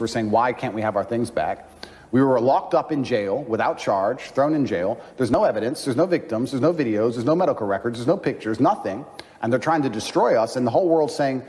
were saying, why can't we have our things back? We were locked up in jail without charge, thrown in jail. There's no evidence, there's no victims, there's no videos, there's no medical records, there's no pictures, nothing. And they're trying to destroy us, and the whole world's saying,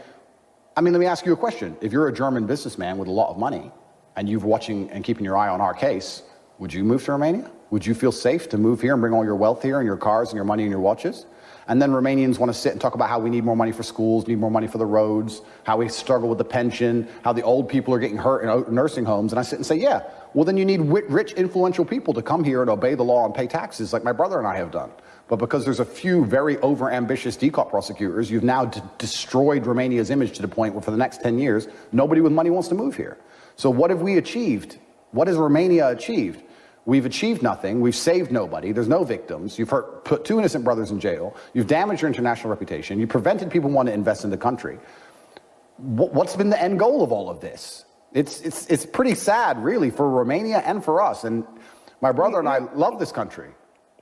I mean, let me ask you a question. If you're a German businessman with a lot of money, and you're watching and keeping your eye on our case, would you move to Romania? Would you feel safe to move here and bring all your wealth here and your cars and your money and your watches? And then Romanians want to sit and talk about how we need more money for schools, need more money for the roads, how we struggle with the pension, how the old people are getting hurt in nursing homes. And I sit and say, yeah, well, then you need rich, influential people to come here and obey the law and pay taxes like my brother and I have done. But because there's a few very over-ambitious DCOT prosecutors, you've now destroyed Romania's image to the point where for the next 10 years, nobody with money wants to move here. So what have we achieved? What has Romania achieved? We've achieved nothing. We've saved nobody. There's no victims. You've put 2 innocent brothers in jail. You've damaged your international reputation. You prevented people wanting to invest in the country. What's been the end goal of all of this? It's pretty sad, really, for Romania and for us. And my brother and I love this country.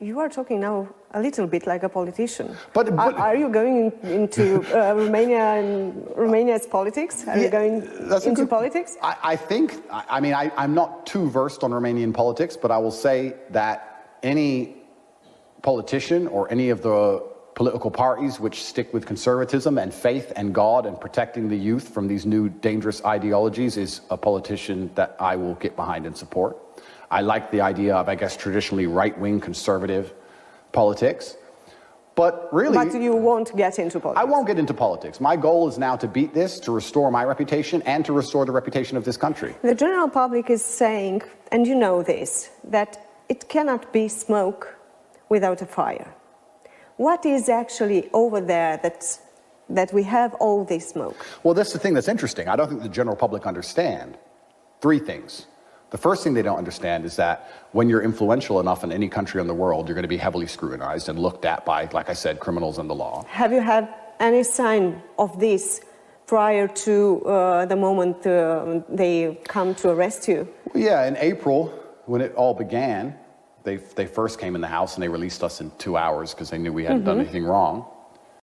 You are talking now a little bit like a politician. But are you going into Romania and Romania's politics? Are you going into politics? I mean, I'm not too versed on Romanian politics, but I will say that any politician or any of the political parties which stick with conservatism and faith and God and protecting the youth from these new dangerous ideologies is a politician that I will get behind and support. I like the idea of, I guess, traditionally right-wing conservative politics. But really... But you won't get into politics? I won't get into politics. My goal is now to beat this, to restore my reputation, and to restore the reputation of this country. The general public is saying, and you know this, that it cannot be smoke without a fire. What is actually over there that we have all this smoke? Well, that's the thing that's interesting. I don't think the general public understand 3 things. The first thing they don't understand is that when you're influential enough in any country in the world, you're going to be heavily scrutinized and looked at by, like I said, criminals and the law. Have you had any sign of this prior to the moment they come to arrest you? Well, yeah, in April, when it all began, they first came in the house and they released us in 2 hours because they knew we hadn't done anything wrong.